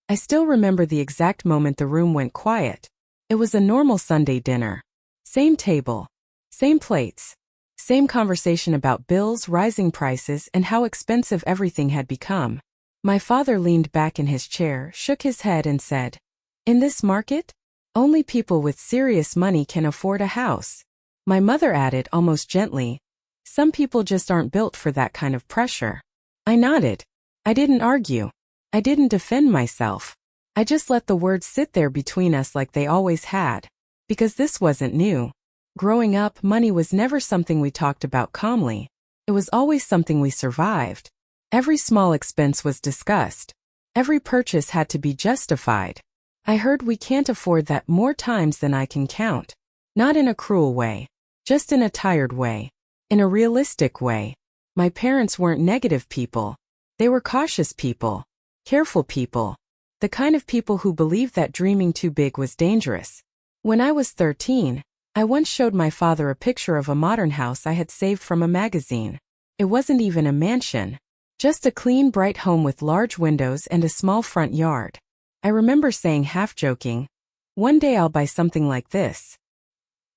I still remember the exact moment the room went quiet. It was a normal Sunday dinner. Same table. Same plates. Same conversation about bills, rising prices, and how expensive everything had become. My father leaned back in his chair, shook his head and said, "In this market, only people with serious money can afford a house." My mother added almost gently, "Some people just aren't built for that kind of pressure." I nodded. I didn't argue. I didn't defend myself. I just let the words sit there between us like they always had. Because this wasn't new. Growing up, money was never something we talked about calmly. It was always something we survived. Every small expense was discussed. Every purchase had to be justified. I heard we can't afford that more times than I can count. Not in a cruel way. Just in a tired way. In a realistic way. My parents weren't negative people. They were cautious people. Careful people. The kind of people who believed that dreaming too big was dangerous. When I was 13, I once showed my father a picture of a modern house I had saved from a magazine. It wasn't even a mansion. Just a clean, bright home with large windows and a small front yard. I remember saying half-joking, "One day I'll buy something like this."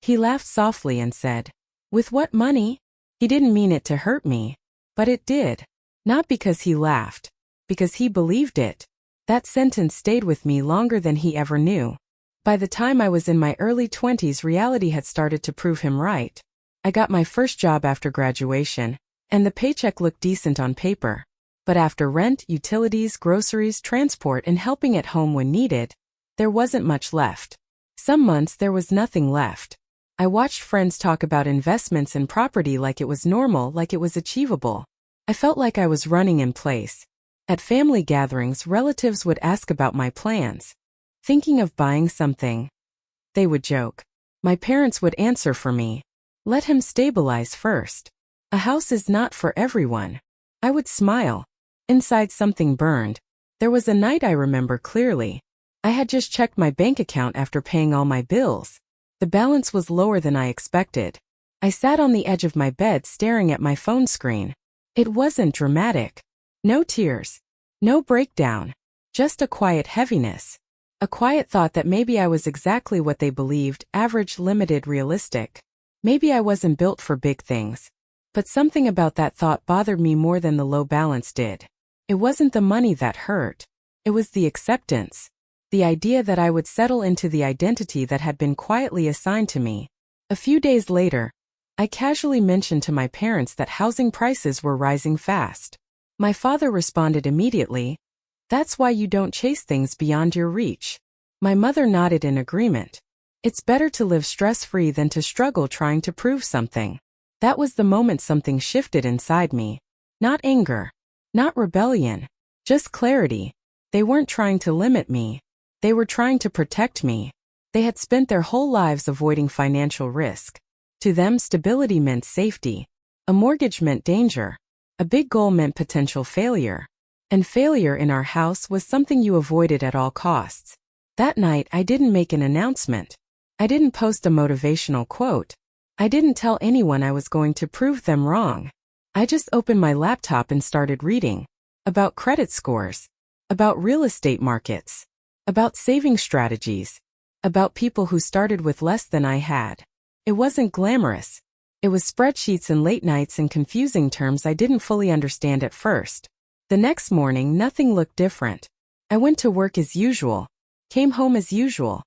He laughed softly and said, "With what money?" He didn't mean it to hurt me. But it did. Not because he laughed. Because he believed it. That sentence stayed with me longer than he ever knew. By the time I was in my early 20s, reality had started to prove him right. I got my first job after graduation, and the paycheck looked decent on paper. But after rent, utilities, groceries, transport, and helping at home when needed, there wasn't much left. Some months there was nothing left. I watched friends talk about investments in property like it was normal, like it was achievable. I felt like I was running in place. At family gatherings, relatives would ask about my plans. Thinking of buying something? They would joke. My parents would answer for me. Let him stabilize first. A house is not for everyone. I would smile. Inside something burned. There was a night I remember clearly. I had just checked my bank account after paying all my bills. The balance was lower than I expected. I sat on the edge of my bed staring at my phone screen. It wasn't dramatic. No tears. No breakdown. Just a quiet heaviness. A quiet thought that maybe I was exactly what they believed, average, limited, realistic. Maybe I wasn't built for big things. But something about that thought bothered me more than the low balance did. It wasn't the money that hurt. It was the acceptance. The idea that I would settle into the identity that had been quietly assigned to me. A few days later, I casually mentioned to my parents that housing prices were rising fast. My father responded immediately, "That's why you don't chase things beyond your reach." My mother nodded in agreement. It's better to live stress-free than to struggle trying to prove something. That was the moment something shifted inside me. Not anger. Not rebellion. Just clarity. They weren't trying to limit me. They were trying to protect me. They had spent their whole lives avoiding financial risk. To them, stability meant safety. A mortgage meant danger. A big goal meant potential failure. And failure in our house was something you avoided at all costs. That night, I didn't make an announcement. I didn't post a motivational quote. I didn't tell anyone I was going to prove them wrong. I just opened my laptop and started reading. About credit scores. About real estate markets. About saving strategies. About people who started with less than I had. It wasn't glamorous. It was spreadsheets and late nights and confusing terms I didn't fully understand at first. The next morning, nothing looked different. I went to work as usual. Came home as usual.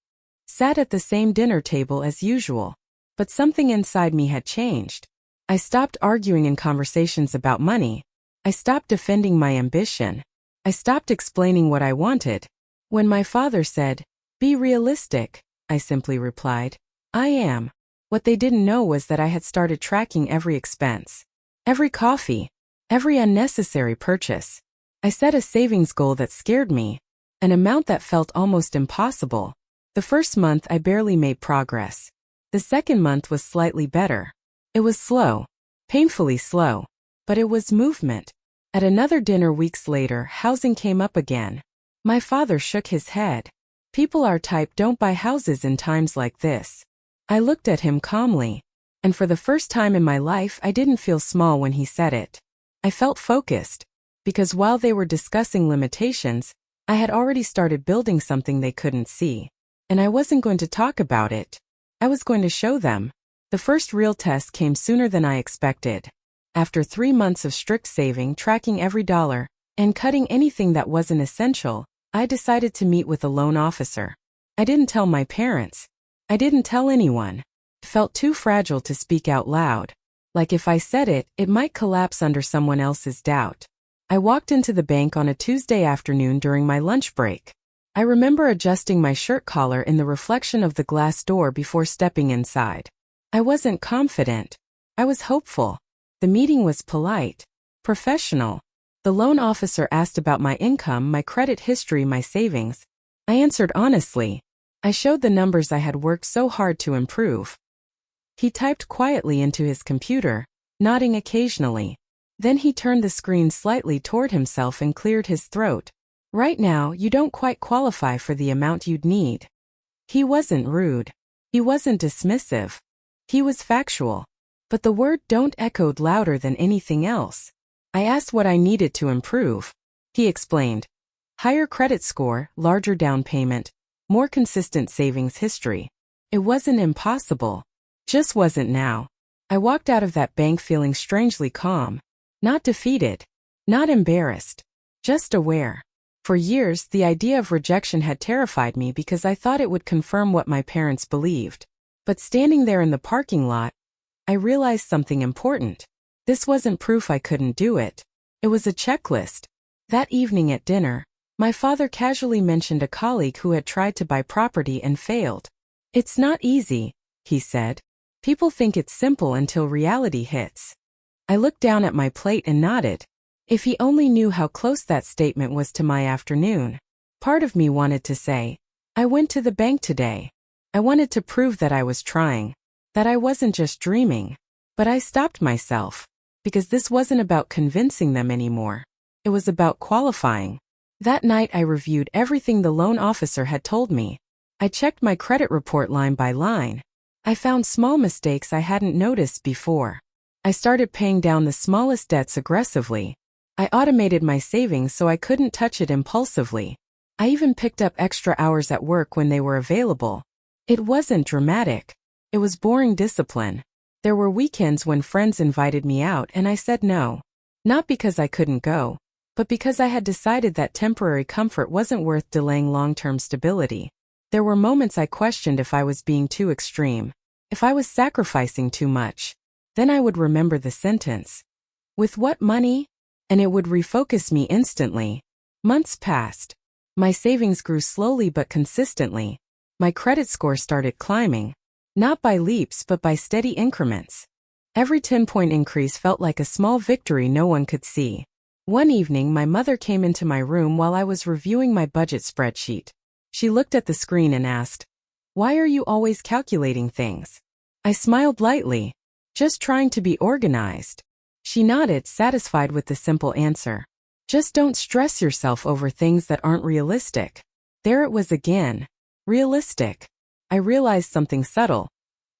Sat at the same dinner table as usual. But something inside me had changed. I stopped arguing in conversations about money. I stopped defending my ambition. I stopped explaining what I wanted. When my father said, "Be realistic," I simply replied, "I am." What they didn't know was that I had started tracking every expense. Every coffee. Every unnecessary purchase. I set a savings goal that scared me. An amount that felt almost impossible. The first month I barely made progress. The second month was slightly better. It was slow. Painfully slow. But it was movement. At another dinner weeks later, housing came up again. My father shook his head. People our type don't buy houses in times like this. I looked at him calmly. And for the first time in my life, I didn't feel small when he said it. I felt focused. Because while they were discussing limitations, I had already started building something they couldn't see. And I wasn't going to talk about it. I was going to show them. The first real test came sooner than I expected. After 3 months of strict saving, tracking every dollar, and cutting anything that wasn't essential, I decided to meet with a loan officer. I didn't tell my parents. I didn't tell anyone. It felt too fragile to speak out loud. Like if I said it, it might collapse under someone else's doubt. I walked into the bank on a Tuesday afternoon during my lunch break. I remember adjusting my shirt collar in the reflection of the glass door before stepping inside. I wasn't confident. I was hopeful. The meeting was polite, professional. The loan officer asked about my income, my credit history, my savings. I answered honestly. I showed the numbers I had worked so hard to improve. He typed quietly into his computer, nodding occasionally. Then he turned the screen slightly toward himself and cleared his throat. Right now, you don't quite qualify for the amount you'd need. He wasn't rude. He wasn't dismissive. He was factual. But the word "don't" echoed louder than anything else. I asked what I needed to improve. He explained. Higher credit score, larger down payment, more consistent savings history. It wasn't impossible. Just wasn't now. I walked out of that bank feeling strangely calm. Not defeated. Not embarrassed. Just aware. For years, the idea of rejection had terrified me because I thought it would confirm what my parents believed. But standing there in the parking lot, I realized something important. This wasn't proof I couldn't do it. It was a checklist. That evening at dinner, my father casually mentioned a colleague who had tried to buy property and failed. It's not easy, he said. People think it's simple until reality hits. I looked down at my plate and nodded. If he only knew how close that statement was to my afternoon. Part of me wanted to say, I went to the bank today. I wanted to prove that I was trying, that I wasn't just dreaming. But I stopped myself, because this wasn't about convincing them anymore. It was about qualifying. That night I reviewed everything the loan officer had told me. I checked my credit report line by line. I found small mistakes I hadn't noticed before. I started paying down the smallest debts aggressively. I automated my savings so I couldn't touch it impulsively. I even picked up extra hours at work when they were available. It wasn't dramatic. It was boring discipline. There were weekends when friends invited me out and I said no. Not because I couldn't go, but because I had decided that temporary comfort wasn't worth delaying long-term stability. There were moments I questioned if I was being too extreme, if I was sacrificing too much. Then I would remember the sentence. With what money? And it would refocus me instantly. Months passed. My savings grew slowly but consistently. My credit score started climbing. Not by leaps but by steady increments. Every 10-point increase felt like a small victory no one could see. One evening my mother came into my room while I was reviewing my budget spreadsheet. She looked at the screen and asked, "Why are you always calculating things?" I smiled lightly. Just trying to be organized. She nodded, satisfied with the simple answer. Just don't stress yourself over things that aren't realistic. There it was again. Realistic. I realized something subtle.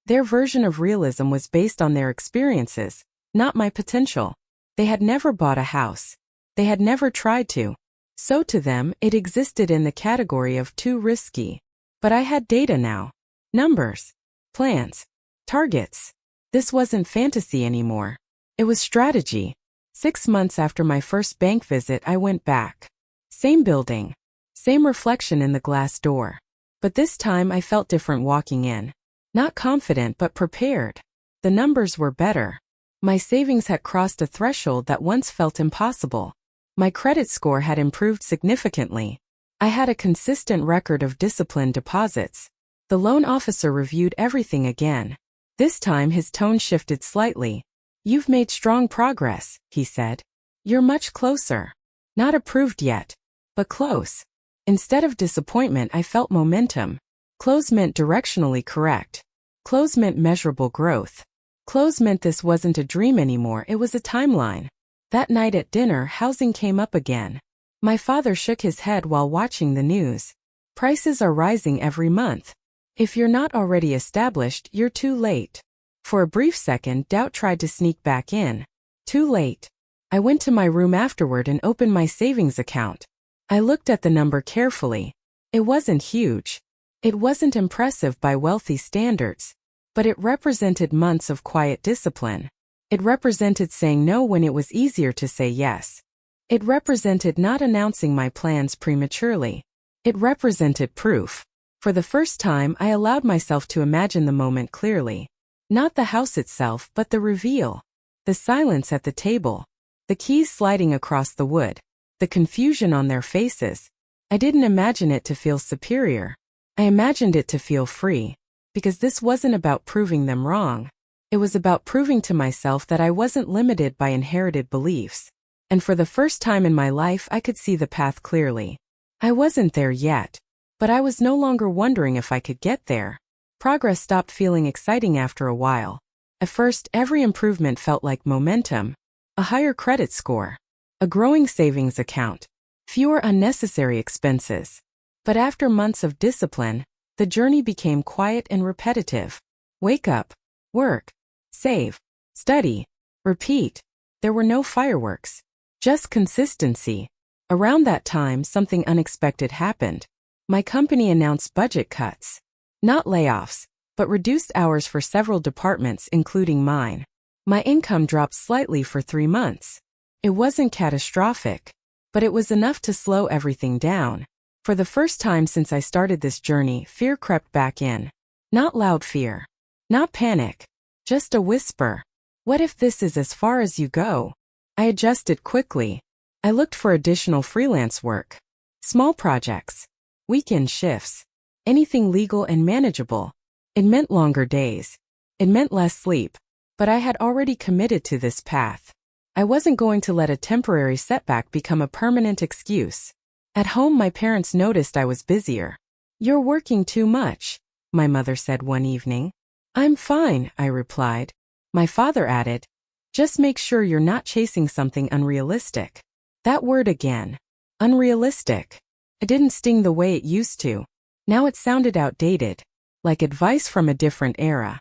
Their version of realism was based on their experiences, not my potential. They had never bought a house. They had never tried to. So to them, it existed in the category of too risky. But I had data now. Numbers. Plans. Targets. This wasn't fantasy anymore. It was strategy. 6 months after my first bank visit, I went back. Same building. Same reflection in the glass door. But this time I felt different walking in. Not confident but prepared. The numbers were better. My savings had crossed a threshold that once felt impossible. My credit score had improved significantly. I had a consistent record of disciplined deposits. The loan officer reviewed everything again. This time his tone shifted slightly. You've made strong progress, he said. You're much closer. Not approved yet, but close. Instead of disappointment, I felt momentum. Close meant directionally correct. Close meant measurable growth. Close meant this wasn't a dream anymore, it was a timeline. That night at dinner, housing came up again. My father shook his head while watching the news. Prices are rising every month. If you're not already established, you're too late. For a brief second, doubt tried to sneak back in. Too late. I went to my room afterward and opened my savings account. I looked at the number carefully. It wasn't huge. It wasn't impressive by wealthy standards. But it represented months of quiet discipline. It represented saying no when it was easier to say yes. It represented not announcing my plans prematurely. It represented proof. For the first time, I allowed myself to imagine the moment clearly. Not the house itself, but the reveal. The silence at the table. The keys sliding across the wood. The confusion on their faces. I didn't imagine it to feel superior. I imagined it to feel free. Because this wasn't about proving them wrong. It was about proving to myself that I wasn't limited by inherited beliefs. And for the first time in my life, I could see the path clearly. I wasn't there yet. But I was no longer wondering if I could get there. Progress stopped feeling exciting after a while. At first, every improvement felt like momentum. A higher credit score. A growing savings account. Fewer unnecessary expenses. But after months of discipline, the journey became quiet and repetitive. Wake up. Work. Save. Study. Repeat. There were no fireworks. Just consistency. Around that time, something unexpected happened. My company announced budget cuts. Not layoffs, but reduced hours for several departments, including mine. My income dropped slightly for 3 months. It wasn't catastrophic, but it was enough to slow everything down. For the first time since I started this journey, fear crept back in. Not loud fear. Not panic. Just a whisper. What if this is as far as you go? I adjusted quickly. I looked for additional freelance work. Small projects. Weekend shifts. Anything legal and manageable. It meant longer days. It meant less sleep. But I had already committed to this path. I wasn't going to let a temporary setback become a permanent excuse. At home, my parents noticed I was busier. "You're working too much," my mother said one evening. "I'm fine," I replied. My father added, "Just make sure you're not chasing something unrealistic." That word again. Unrealistic. It didn't sting the way it used to. Now it sounded outdated. Like advice from a different era.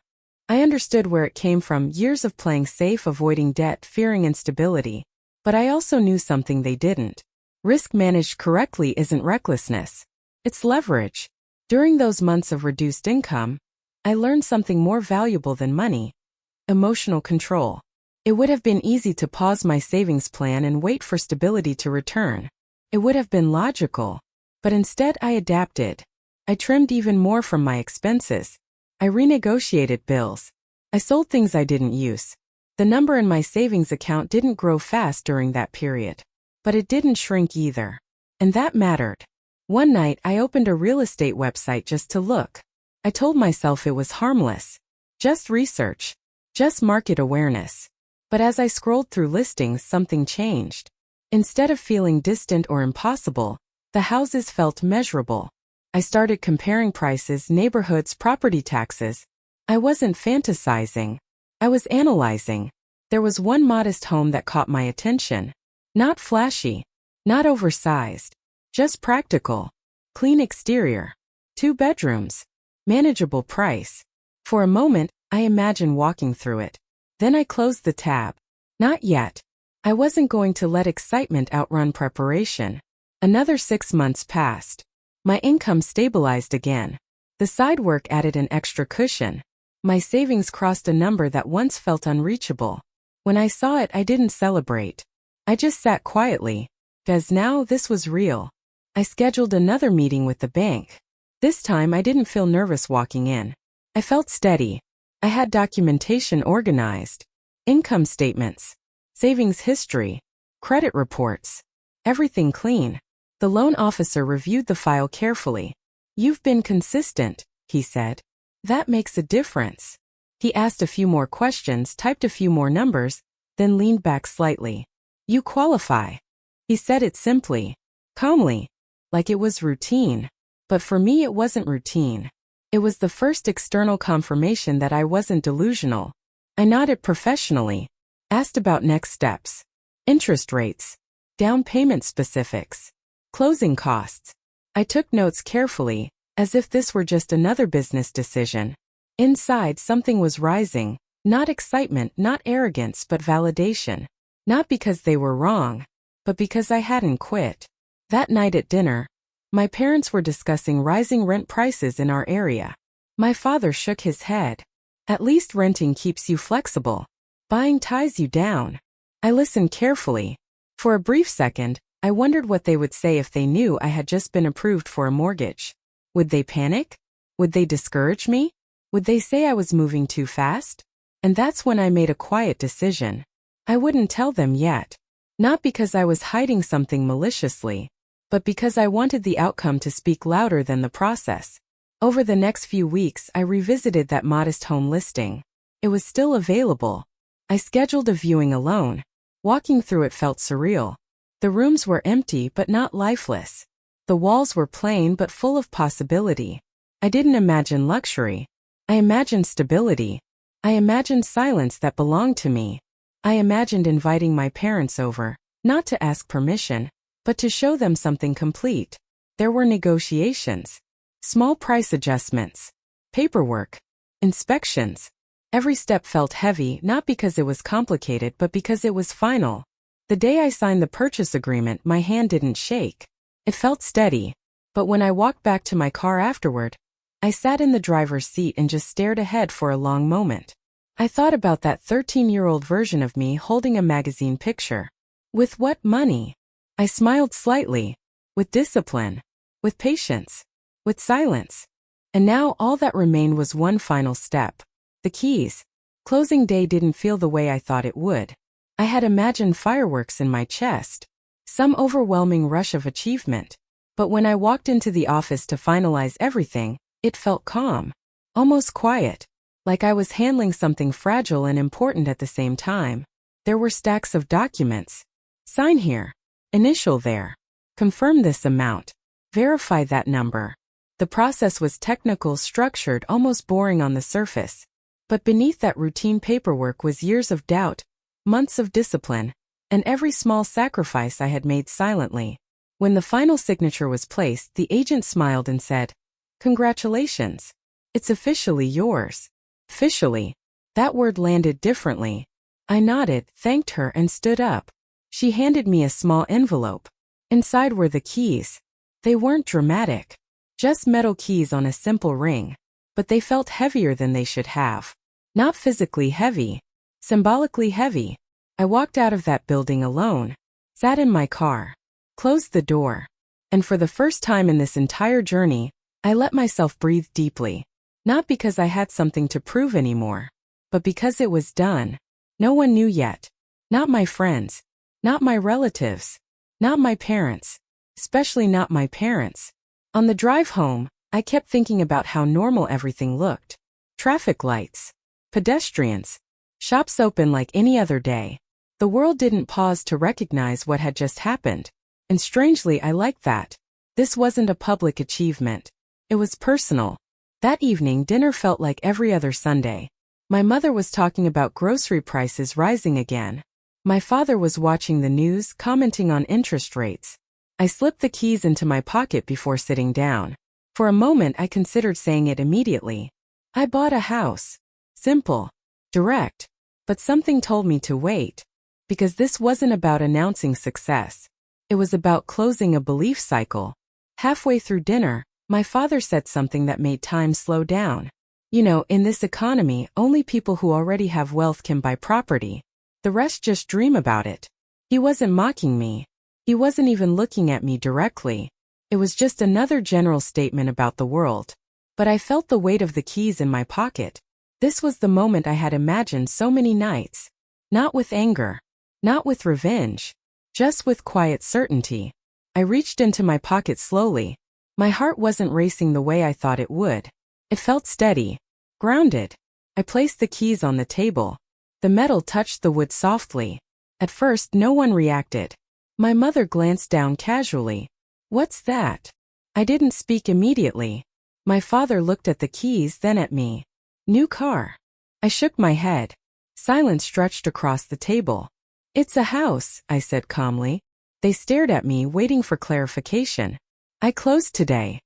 I understood where it came from, years of playing safe, avoiding debt, fearing instability. But I also knew something they didn't. Risk managed correctly isn't recklessness. It's leverage. During those months of reduced income, I learned something more valuable than money. Emotional control. It would have been easy to pause my savings plan and wait for stability to return. It would have been logical. But instead I adapted. I trimmed even more from my expenses. I renegotiated bills. I sold things I didn't use. The number in my savings account didn't grow fast during that period. But it didn't shrink either. And that mattered. One night I opened a real estate website just to look. I told myself it was harmless. Just research. Just market awareness. But as I scrolled through listings, something changed. Instead of feeling distant or impossible, the houses felt measurable. I started comparing prices, neighborhoods, property taxes. I wasn't fantasizing. I was analyzing. There was one modest home that caught my attention. Not flashy. Not oversized. Just practical. Clean exterior. 2 bedrooms. Manageable price. For a moment, I imagined walking through it. Then I closed the tab. Not yet. I wasn't going to let excitement outrun preparation. Another 6 months passed. My income stabilized again. The side work added an extra cushion. My savings crossed a number that once felt unreachable. When I saw it, I didn't celebrate. I just sat quietly. Because now this was real. I scheduled another meeting with the bank. This time I didn't feel nervous walking in. I felt steady. I had documentation organized. Income statements. Savings history. Credit reports. Everything clean. The loan officer reviewed the file carefully. "You've been consistent," he said. "That makes a difference." He asked a few more questions, typed a few more numbers, then leaned back slightly. "You qualify." He said it simply, calmly, like it was routine. But for me it wasn't routine. It was the first external confirmation that I wasn't delusional. I nodded professionally, asked about next steps. Interest rates. Down payment specifics. Closing costs. I took notes carefully, as if this were just another business decision. Inside, something was rising. Not excitement, not arrogance, but validation. Not because they were wrong, but because I hadn't quit. That night at dinner, my parents were discussing rising rent prices in our area. My father shook his head. At least renting keeps you flexible. Buying ties you down. I listened carefully. For a brief second, I wondered what they would say if they knew I had just been approved for a mortgage. Would they panic? Would they discourage me? Would they say I was moving too fast? And that's when I made a quiet decision. I wouldn't tell them yet. Not because I was hiding something maliciously, but because I wanted the outcome to speak louder than the process. Over the next few weeks, I revisited that modest home listing. It was still available. I scheduled a viewing alone. Walking through it felt surreal. The rooms were empty but not lifeless. The walls were plain but full of possibility. I didn't imagine luxury. I imagined stability. I imagined silence that belonged to me. I imagined inviting my parents over, not to ask permission, but to show them something complete. There were negotiations, small price adjustments, paperwork, inspections. Every step felt heavy, not because it was complicated but because it was final. The day I signed the purchase agreement, my hand didn't shake. It felt steady. But when I walked back to my car afterward, I sat in the driver's seat and just stared ahead for a long moment. I thought about that 13-year-old version of me holding a magazine picture. With what money? I smiled slightly. With discipline. With patience. With silence. And now all that remained was one final step. The keys. Closing day didn't feel the way I thought it would. I had imagined fireworks in my chest. Some overwhelming rush of achievement. But when I walked into the office to finalize everything, it felt calm. Almost quiet. Like I was handling something fragile and important at the same time. There were stacks of documents. Sign here. Initial there. Confirm this amount. Verify that number. The process was technical, structured, almost boring on the surface. But beneath that routine paperwork was years of doubt, months of discipline, and every small sacrifice I had made silently. When the final signature was placed, the agent smiled and said, "Congratulations. It's officially yours." Officially. That word landed differently. I nodded, thanked her, and stood up. She handed me a small envelope. Inside were the keys. They weren't dramatic. Just metal keys on a simple ring. But they felt heavier than they should have. Not physically heavy. Symbolically heavy. I walked out of that building alone. Sat in my car. Closed the door. And for the first time in this entire journey, I let myself breathe deeply. Not because I had something to prove anymore, but because it was done. No one knew yet. Not my friends. Not my relatives. Not my parents. Especially not my parents. On the drive home, I kept thinking about how normal everything looked. Traffic lights. Pedestrians. Shops open like any other day. The world didn't pause to recognize what had just happened. And strangely, I liked that. This wasn't a public achievement. It was personal. That evening, dinner felt like every other Sunday. My mother was talking about grocery prices rising again. My father was watching the news, commenting on interest rates. I slipped the keys into my pocket before sitting down. For a moment, I considered saying it immediately. I bought a house. Simple. Direct. But something told me to wait. Because this wasn't about announcing success. It was about closing a belief cycle. Halfway through dinner, my father said something that made time slow down. You know, in this economy, only people who already have wealth can buy property. The rest just dream about it. He wasn't mocking me. He wasn't even looking at me directly. It was just another general statement about the world. But I felt the weight of the keys in my pocket. This was the moment I had imagined so many nights. Not with anger. Not with revenge. Just with quiet certainty. I reached into my pocket slowly. My heart wasn't racing the way I thought it would. It felt steady. Grounded. I placed the keys on the table. The metal touched the wood softly. At first, no one reacted. My mother glanced down casually. "What's that?" I didn't speak immediately. My father looked at the keys, then at me. "New car." I shook my head. Silence stretched across the table. "It's a house," I said calmly. They stared at me, waiting for clarification. "I closed today."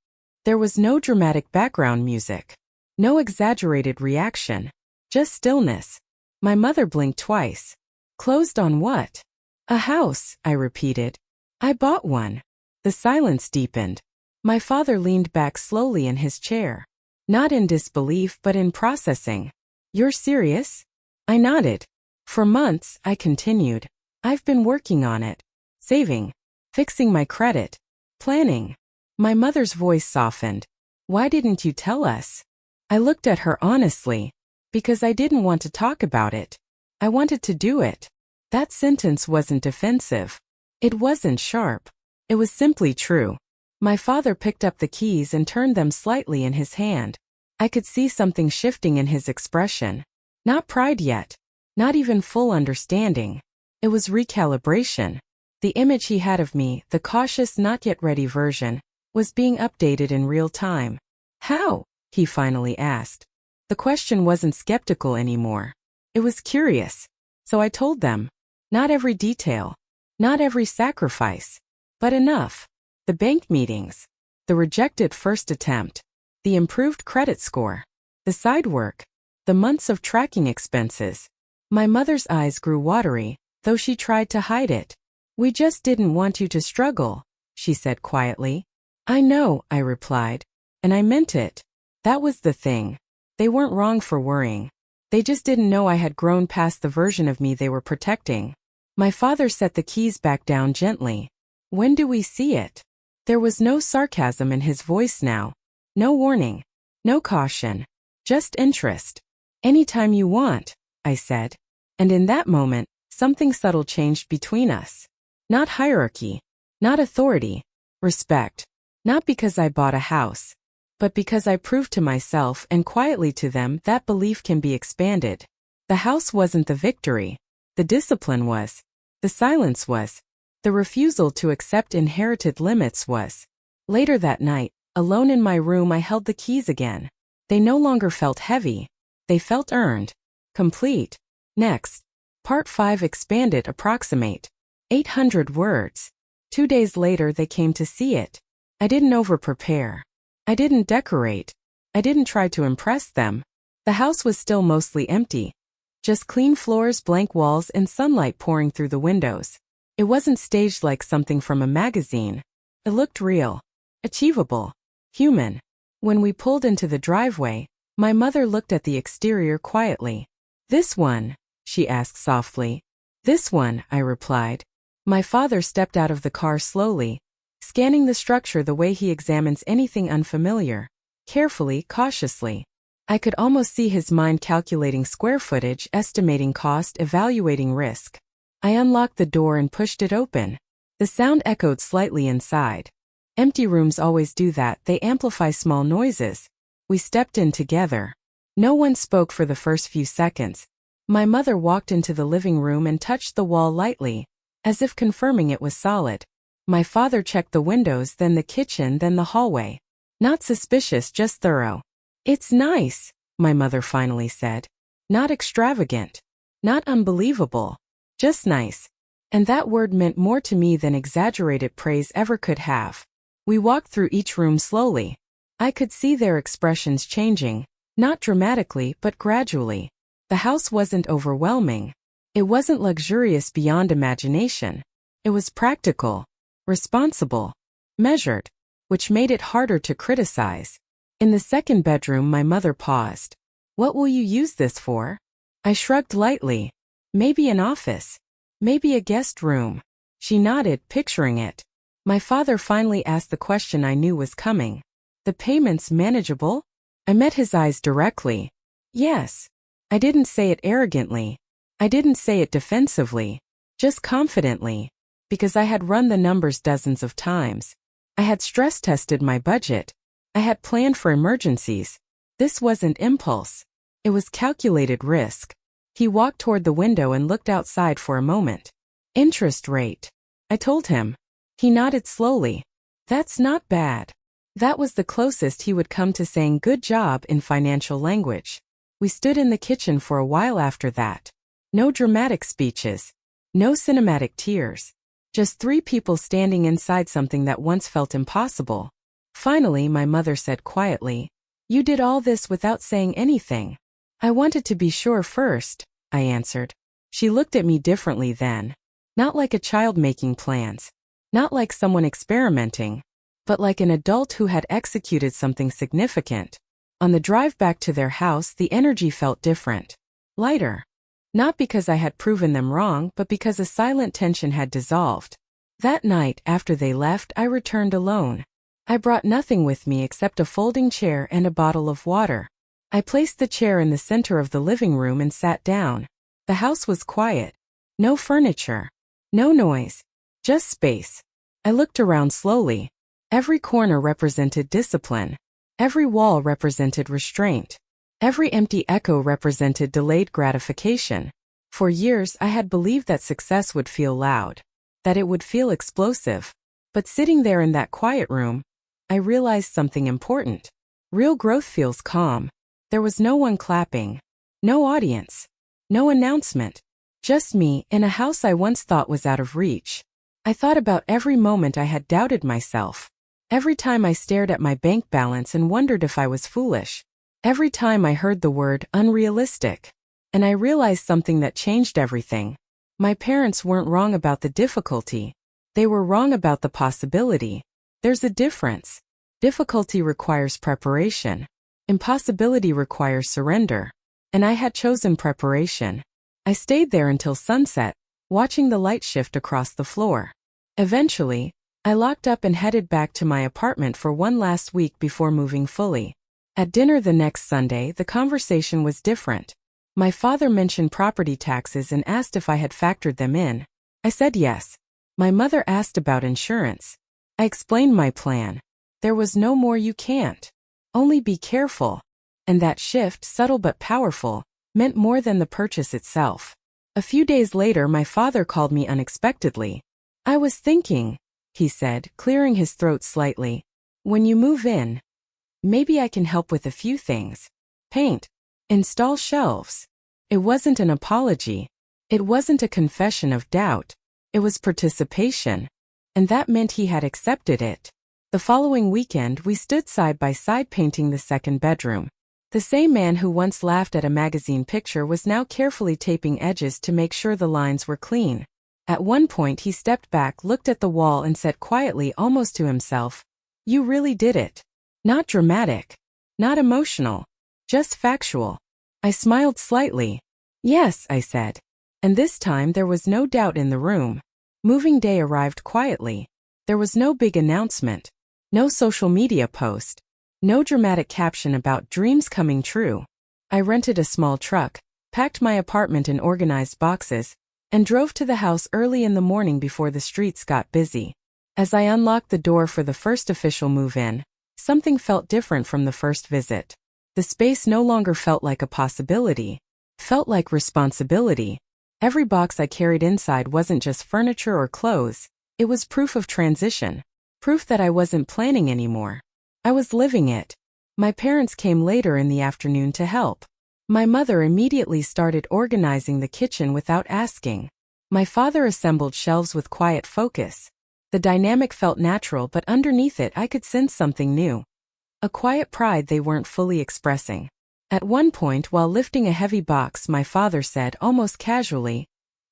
There was no dramatic background music. No exaggerated reaction. Just stillness. My mother blinked twice. "Closed on what?" "A house," I repeated. "I bought one." The silence deepened. My father leaned back slowly in his chair. Not in disbelief but in processing. You're serious? I nodded. For months, I continued. I've been working on it. Saving. Fixing my credit. Planning. My mother's voice softened. Why didn't you tell us? I looked at her honestly. Because I didn't want to talk about it. I wanted to do it. That sentence wasn't defensive. It wasn't sharp. It was simply true. My father picked up the keys and turned them slightly in his hand. I could see something shifting in his expression. Not pride yet. Not even full understanding. It was recalibration. The image he had of me, the cautious not yet ready version, was being updated in real time. How? He finally asked. The question wasn't skeptical anymore. It was curious. So I told them. Not every detail. Not every sacrifice. But enough. The bank meetings. The rejected first attempt. The improved credit score. The side work. The months of tracking expenses. My mother's eyes grew watery, though she tried to hide it. We just didn't want you to struggle, she said quietly. I know, I replied. And I meant it. That was the thing. They weren't wrong for worrying. They just didn't know I had grown past the version of me they were protecting. My father set the keys back down gently. When do we see it? There was no sarcasm in his voice now. No warning. No caution. Just interest. Anytime you want, I said. And in that moment, something subtle changed between us. Not hierarchy. Not authority. Respect. Not because I bought a house. But because I proved to myself and quietly to them that belief can be expanded. The house wasn't the victory. The discipline was. The silence was. The refusal to accept inherited limits was. Later that night, alone in my room, I held the keys again. They no longer felt heavy. They felt earned. Complete. Next. Part 5 expanded approximate. 800 words. 2 days later they came to see it. I didn't over-prepare. I didn't decorate. I didn't try to impress them. The house was still mostly empty. Just clean floors, blank walls, and sunlight pouring through the windows. It wasn't staged like something from a magazine. It looked real. Achievable. Human. When we pulled into the driveway, my mother looked at the exterior quietly. This one, she asked softly. This one, I replied. My father stepped out of the car slowly, scanning the structure the way he examines anything unfamiliar. Carefully, cautiously. I could almost see his mind calculating square footage, estimating cost, evaluating risk. I unlocked the door and pushed it open. The sound echoed slightly inside. Empty rooms always do that, they amplify small noises. We stepped in together. No one spoke for the first few seconds. My mother walked into the living room and touched the wall lightly, as if confirming it was solid. My father checked the windows, then the kitchen, then the hallway. Not suspicious, just thorough. It's nice, my mother finally said. Not extravagant. Not unbelievable. Just nice. And that word meant more to me than exaggerated praise ever could have. We walked through each room slowly. I could see their expressions changing, not dramatically but gradually. The house wasn't overwhelming. It wasn't luxurious beyond imagination. It was practical, responsible, measured, which made it harder to criticize. In the second bedroom, my mother paused. What will you use this for? I shrugged lightly. Maybe an office. Maybe a guest room. She nodded, picturing it. My father finally asked the question I knew was coming. The payments manageable? I met his eyes directly. Yes. I didn't say it arrogantly. I didn't say it defensively. Just confidently. Because I had run the numbers dozens of times. I had stress-tested my budget. I had planned for emergencies. This wasn't impulse. It was calculated risk. He walked toward the window and looked outside for a moment. Interest rate. I told him. He nodded slowly. That's not bad. That was the closest he would come to saying good job in financial language. We stood in the kitchen for a while after that. No dramatic speeches. No cinematic tears. Just 3 people standing inside something that once felt impossible. Finally, my mother said quietly, "You did all this without saying anything." I wanted to be sure first, I answered. She looked at me differently then. Not like a child making plans. Not like someone experimenting, but like an adult who had executed something significant. On the drive back to their house, the energy felt different. Lighter. Not because I had proven them wrong, but because a silent tension had dissolved. That night, after they left, I returned alone. I brought nothing with me except a folding chair and a bottle of water. I placed the chair in the center of the living room and sat down. The house was quiet. No furniture. No noise. Just space. I looked around slowly. Every corner represented discipline. Every wall represented restraint. Every empty echo represented delayed gratification. For years I had believed that success would feel loud, that it would feel explosive. But sitting there in that quiet room, I realized something important. Real growth feels calm. There was no one clapping. No audience. No announcement. Just me in a house I once thought was out of reach. I thought about every moment I had doubted myself. Every time I stared at my bank balance and wondered if I was foolish. Every time I heard the word unrealistic. And I realized something that changed everything. My parents weren't wrong about the difficulty. They were wrong about the possibility. There's a difference. Difficulty requires preparation. Impossibility requires surrender. And I had chosen preparation. I stayed there until sunset, watching the light shift across the floor. Eventually, I locked up and headed back to my apartment for one last week before moving fully. At dinner the next Sunday, the conversation was different. My father mentioned property taxes and asked if I had factored them in. I said yes. My mother asked about insurance. I explained my plan. There was no more "you can't." Only "be careful." And that shift, subtle but powerful, meant more than the purchase itself. A few days later, my father called me unexpectedly. "I was thinking," he said, clearing his throat slightly, "when you move in, maybe I can help with a few things. Paint. Install shelves." It wasn't an apology. It wasn't a confession of doubt. It was participation. And that meant he had accepted it. The following weekend, we stood side by side painting the second bedroom. The same man who once laughed at a magazine picture was now carefully taping edges to make sure the lines were clean. At one point he stepped back, looked at the wall and said quietly, almost to himself, "You really did it." Not dramatic. Not emotional. Just factual. I smiled slightly. "Yes," I said. And this time there was no doubt in the room. Moving day arrived quietly. There was no big announcement. No social media post. No dramatic caption about dreams coming true. I rented a small truck, packed my apartment in organized boxes, and drove to the house early in the morning before the streets got busy. As I unlocked the door for the first official move-in, something felt different from the first visit. The space no longer felt like a possibility. Felt like responsibility. Every box I carried inside wasn't just furniture or clothes. It was proof of transition. Proof that I wasn't planning anymore. I was living it. My parents came later in the afternoon to help. My mother immediately started organizing the kitchen without asking. My father assembled shelves with quiet focus. The dynamic felt natural, but underneath it I could sense something new. A quiet pride they weren't fully expressing. At one point, while lifting a heavy box, my father said almost casually,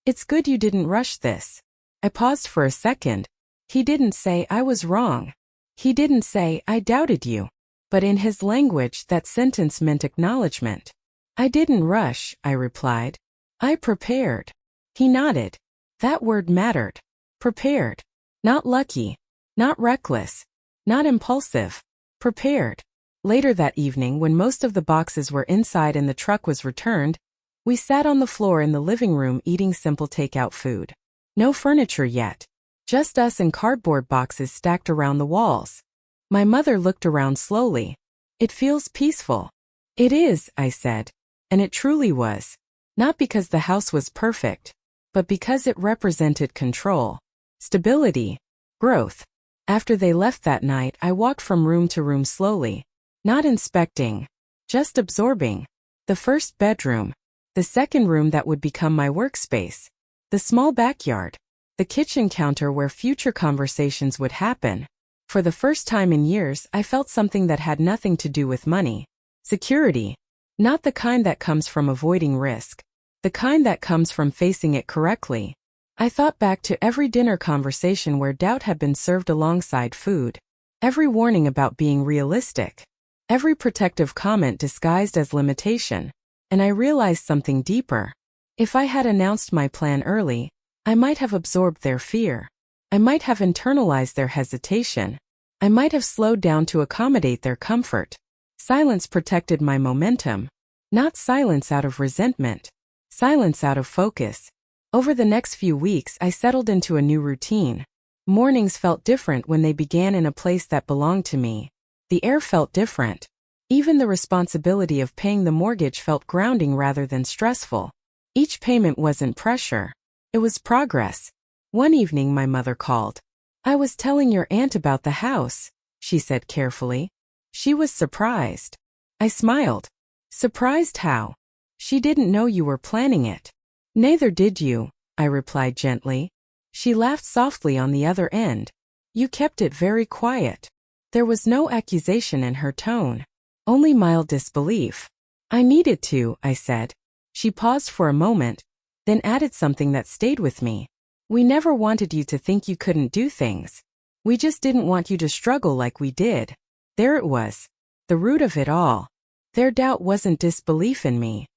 "It's good you didn't rush this." I paused for a second. He didn't say I was wrong. He didn't say I doubted you. But in his language, that sentence meant acknowledgement. "I didn't rush," I replied. "I prepared." He nodded. That word mattered. Prepared. Not lucky. Not reckless. Not impulsive. Prepared. Later that evening, when most of the boxes were inside and the truck was returned, we sat on the floor in the living room eating simple takeout food. No furniture yet. Just us and cardboard boxes stacked around the walls. My mother looked around slowly. "It feels peaceful." "It is," I said. And it truly was. Not because the house was perfect, but because it represented control, stability, growth. After they left that night, I walked from room to room slowly. Not inspecting. Just absorbing. The first bedroom. The second room that would become my workspace. The small backyard. The kitchen counter where future conversations would happen. For the first time in years, I felt something that had nothing to do with money. Security. Not the kind that comes from avoiding risk. The kind that comes from facing it correctly. I thought back to every dinner conversation where doubt had been served alongside food. Every warning about being realistic. Every protective comment disguised as limitation. And I realized something deeper. If I had announced my plan early, I might have absorbed their fear. I might have internalized their hesitation. I might have slowed down to accommodate their comfort. Silence protected my momentum. Not silence out of resentment. Silence out of focus. Over the next few weeks, I settled into a new routine. Mornings felt different when they began in a place that belonged to me. The air felt different. Even the responsibility of paying the mortgage felt grounding rather than stressful. Each payment wasn't pressure. It was progress. One evening my mother called. "I was telling your aunt about the house," she said carefully. She was surprised. I smiled. "Surprised how?" "She didn't know you were planning it." "Neither did you," I replied gently. She laughed softly on the other end. "You kept it very quiet." There was no accusation in her tone. Only mild disbelief. "I needed to," I said. She paused for a moment, then added something that stayed with me. "We never wanted you to think you couldn't do things. We just didn't want you to struggle like we did." There it was. The root of it all. Their doubt wasn't disbelief in me.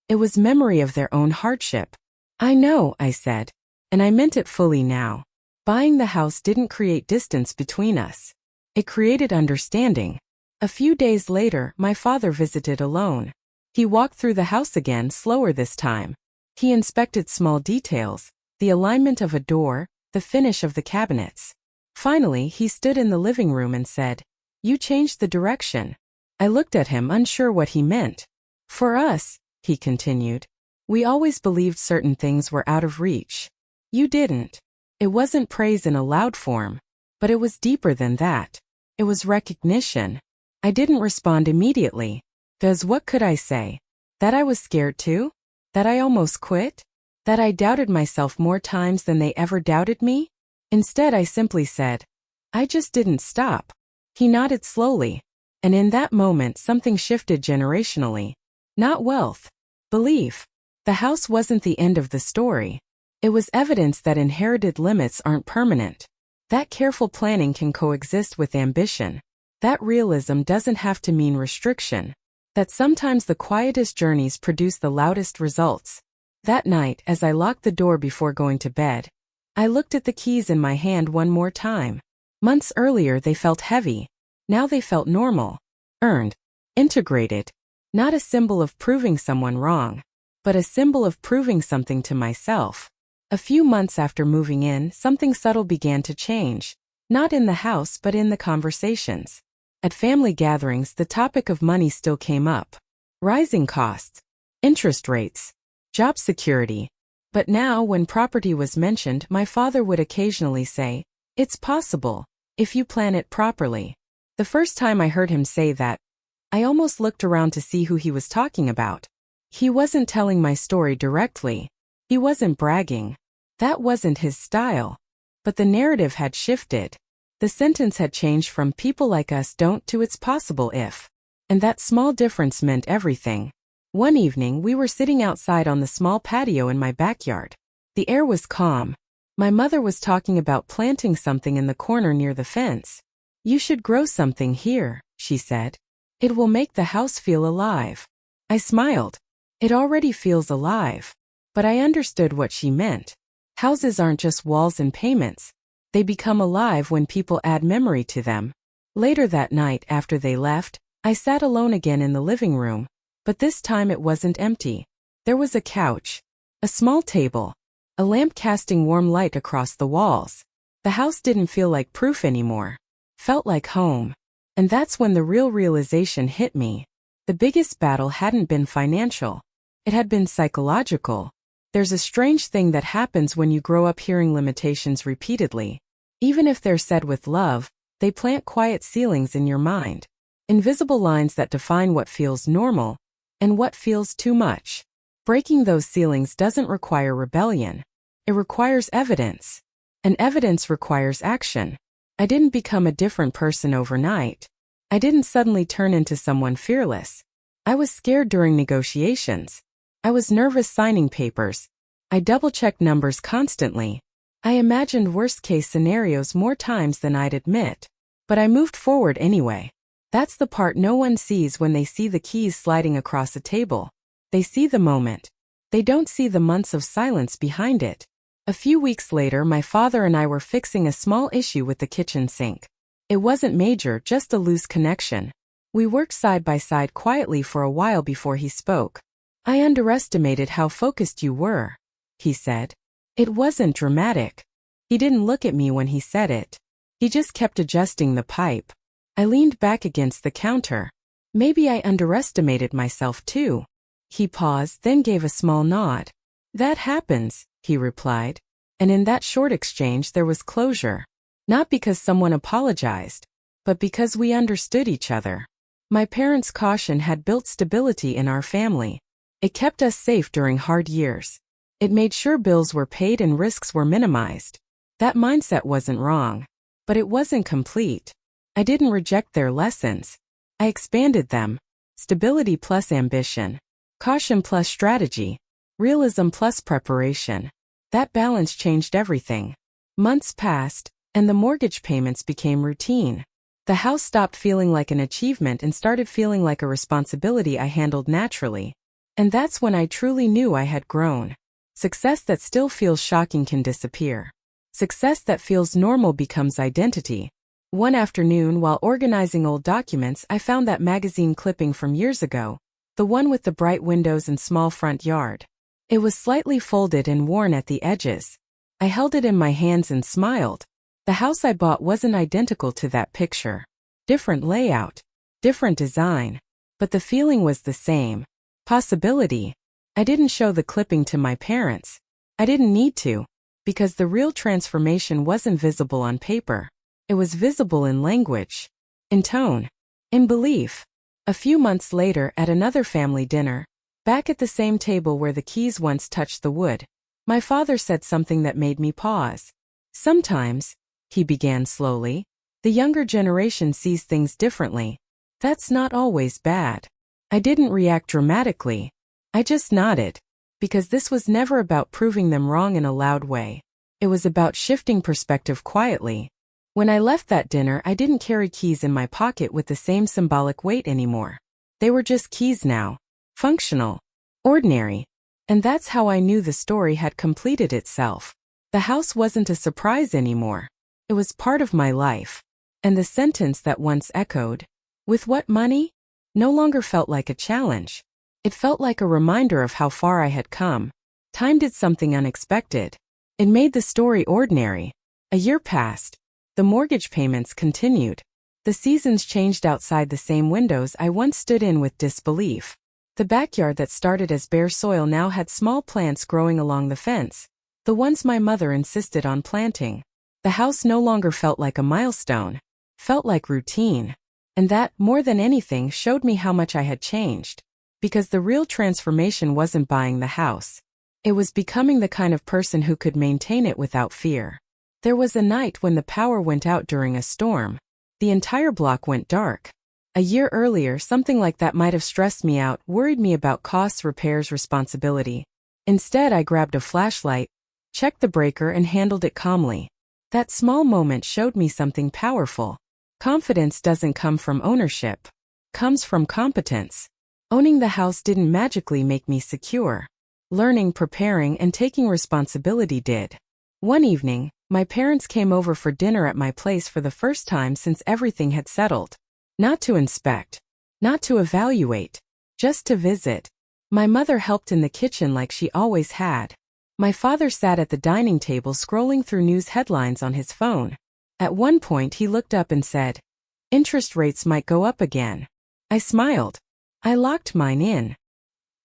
It was memory of their own hardship. "I know," I said, and I meant it fully now. Buying the house didn't create distance between us. It created understanding. A few days later, my father visited alone. He walked through the house again, slower this time. He inspected small details, the alignment of a door, the finish of the cabinets. Finally, he stood in the living room and said, "You changed the direction." I looked at him, unsure what he meant. "For us," he continued, "we always believed certain things were out of reach. You didn't." It wasn't praise in a loud form, but it was deeper than that. It was recognition. I didn't respond immediately. What could I say? That I was scared too? That I almost quit? That I doubted myself more times than they ever doubted me? Instead, I simply said, "I just didn't stop." He nodded slowly. And in that moment, something shifted generationally. Not wealth. Belief. The house wasn't the end of the story. It was evidence that inherited limits aren't permanent. That careful planning can coexist with ambition. That realism doesn't have to mean restriction. That sometimes the quietest journeys produce the loudest results. That night, as I locked the door before going to bed, I looked at the keys in my hand one more time. Months earlier they felt heavy. Now they felt normal. Earned. Integrated. Not a symbol of proving someone wrong, but a symbol of proving something to myself. A few months after moving in, something subtle began to change. Not in the house, but in the conversations. At family gatherings, the topic of money still came up. Rising costs. Interest rates. Job security. But now, when property was mentioned, my father would occasionally say, "It's possible, if you plan it properly." The first time I heard him say that, I almost looked around to see who he was talking about. He wasn't telling my story directly. He wasn't bragging. That wasn't his style. But the narrative had shifted. The sentence had changed from "people like us don't" to "it's possible if." And that small difference meant everything. One evening, we were sitting outside on the small patio in my backyard. The air was calm. My mother was talking about planting something in the corner near the fence. "You should grow something here," she said. "It will make the house feel alive." I smiled. It already feels alive. But I understood what she meant. Houses aren't just walls and payments. They become alive when people add memory to them. Later that night, after they left, I sat alone again in the living room. But this time it wasn't empty. There was a couch, a small table, a lamp casting warm light across the walls. The house didn't feel like proof anymore. Felt like home. And that's when the real realization hit me. The biggest battle hadn't been financial. It had been psychological. There's a strange thing that happens when you grow up hearing limitations repeatedly. Even if they're said with love, they plant quiet ceilings in your mind. Invisible lines that define what feels normal and what feels too much. Breaking those ceilings doesn't require rebellion. It requires evidence. And evidence requires action. I didn't become a different person overnight. I didn't suddenly turn into someone fearless. I was scared during negotiations. I was nervous signing papers. I double-checked numbers constantly. I imagined worst-case scenarios more times than I'd admit. But I moved forward anyway. That's the part no one sees when they see the keys sliding across a table. They see the moment. They don't see the months of silence behind it. A few weeks later, my father and I were fixing a small issue with the kitchen sink. It wasn't major, just a loose connection. We worked side by side quietly for a while before he spoke. "I underestimated how focused you were," he said. It wasn't dramatic. He didn't look at me when he said it. He just kept adjusting the pipe. I leaned back against the counter. Maybe I underestimated myself too. He paused, then gave a small nod. "That happens," he replied. And in that short exchange there was closure. Not because someone apologized, but because we understood each other. My parents' caution had built stability in our family. It kept us safe during hard years. It made sure bills were paid and risks were minimized. That mindset wasn't wrong. But it wasn't complete. I didn't reject their lessons. I expanded them. Stability plus ambition. Caution plus strategy. Realism plus preparation. That balance changed everything. Months passed, and the mortgage payments became routine. The house stopped feeling like an achievement and started feeling like a responsibility I handled naturally. And that's when I truly knew I had grown. Success that still feels shocking can disappear. Success that feels normal becomes identity. One afternoon, while organizing old documents, I found that magazine clipping from years ago, the one with the bright windows and small front yard. It was slightly folded and worn at the edges. I held it in my hands and smiled. The house I bought wasn't identical to that picture. Different layout, different design, but the feeling was the same. Possibility. I didn't show the clipping to my parents. I didn't need to, because the real transformation wasn't visible on paper. It was visible in language, in tone, in belief. A few months later, at another family dinner, back at the same table where the keys once touched the wood, my father said something that made me pause. "Sometimes," he began slowly, "the younger generation sees things differently. That's not always bad." I didn't react dramatically. I just nodded, because this was never about proving them wrong in a loud way. It was about shifting perspective quietly. When I left that dinner, I didn't carry keys in my pocket with the same symbolic weight anymore. They were just keys now. Functional. Ordinary. And that's how I knew the story had completed itself. The house wasn't a surprise anymore. It was part of my life. And the sentence that once echoed, "With what money?" no longer felt like a challenge. It felt like a reminder of how far I had come. Time did something unexpected. It made the story ordinary. A year passed. The mortgage payments continued. The seasons changed outside the same windows I once stood in with disbelief. The backyard that started as bare soil now had small plants growing along the fence, the ones my mother insisted on planting. The house no longer felt like a milestone, felt like routine. And that, more than anything, showed me how much I had changed. Because the real transformation wasn't buying the house. It was becoming the kind of person who could maintain it without fear. There was a night when the power went out during a storm. The entire block went dark. A year earlier, something like that might have stressed me out, worried me about costs, repairs, responsibility. Instead, I grabbed a flashlight, checked the breaker, and handled it calmly. That small moment showed me something powerful. Confidence doesn't come from ownership. Comes from competence. Owning the house didn't magically make me secure. Learning, preparing, and taking responsibility did. One evening, my parents came over for dinner at my place for the first time since everything had settled. Not to inspect. Not to evaluate. Just to visit. My mother helped in the kitchen like she always had. My father sat at the dining table scrolling through news headlines on his phone. At one point he looked up and said, "Interest rates might go up again." I smiled. I locked mine in.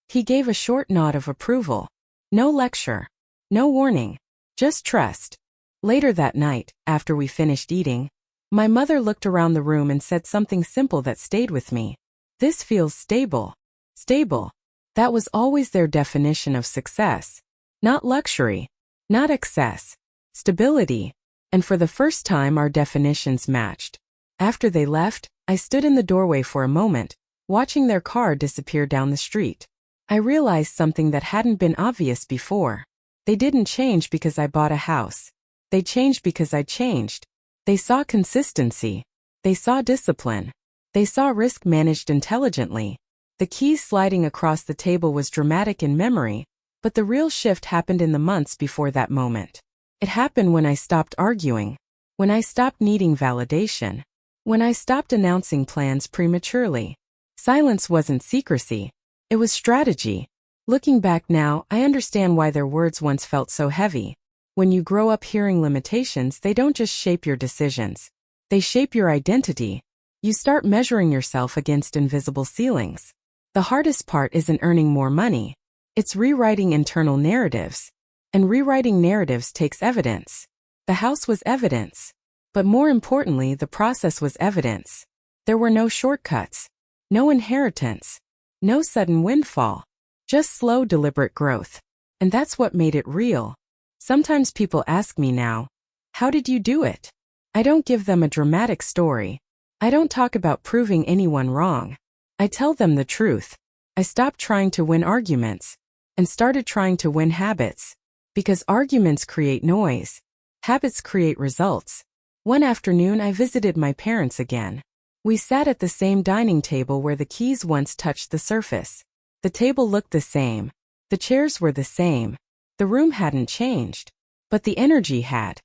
He gave a short nod of approval. No lecture. No warning. Just trust. Later that night, after we finished eating, my mother looked around the room and said something simple that stayed with me. "This feels stable." Stable. That was always their definition of success. Not luxury. Not excess. Stability. And for the first time our definitions matched. After they left, I stood in the doorway for a moment, watching their car disappear down the street. I realized something that hadn't been obvious before. They didn't change because I bought a house. They changed because I changed. They saw consistency. They saw discipline. They saw risk managed intelligently. The keys sliding across the table was dramatic in memory, but the real shift happened in the months before that moment. It happened when I stopped arguing, when I stopped needing validation, when I stopped announcing plans prematurely. Silence wasn't secrecy. It was strategy. Looking back now, I understand why their words once felt so heavy. When you grow up hearing limitations, they don't just shape your decisions. They shape your identity. You start measuring yourself against invisible ceilings. The hardest part isn't earning more money. It's rewriting internal narratives. And rewriting narratives takes evidence. The house was evidence. But more importantly, the process was evidence. There were no shortcuts. No inheritance. No sudden windfall. Just slow, deliberate growth. And that's what made it real. Sometimes people ask me now, how did you do it? I don't give them a dramatic story. I don't talk about proving anyone wrong. I tell them the truth. I stopped trying to win arguments and started trying to win habits. Because arguments create noise. Habits create results. One afternoon I visited my parents again. We sat at the same dining table where the keys once touched the surface. The table looked the same. The chairs were the same. The room hadn't changed. But the energy had.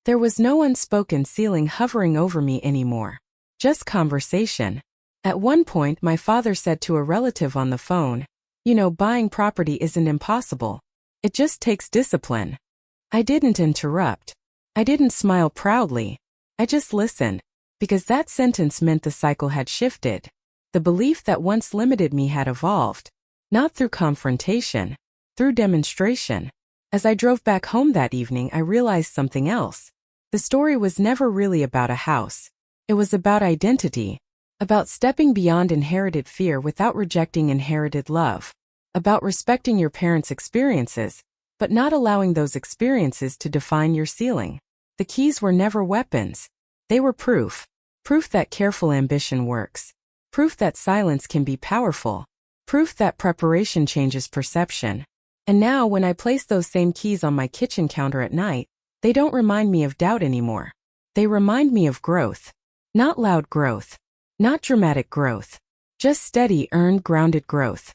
There was no unspoken ceiling hovering over me anymore. Just conversation. At one point my father said to a relative on the phone, buying property isn't impossible. It just takes discipline. I didn't interrupt. I didn't smile proudly. I just listened. Because that sentence meant the cycle had shifted. The belief that once limited me had evolved. Not through confrontation. Through demonstration. As I drove back home that evening, I realized something else. The story was never really about a house. It was about identity. About stepping beyond inherited fear without rejecting inherited love. About respecting your parents' experiences, but not allowing those experiences to define your ceiling. The keys were never weapons. They were proof. Proof that careful ambition works. Proof that silence can be powerful. Proof that preparation changes perception. And now when I place those same keys on my kitchen counter at night, they don't remind me of doubt anymore. They remind me of growth. Not loud growth. Not dramatic growth. Just steady, earned, grounded growth.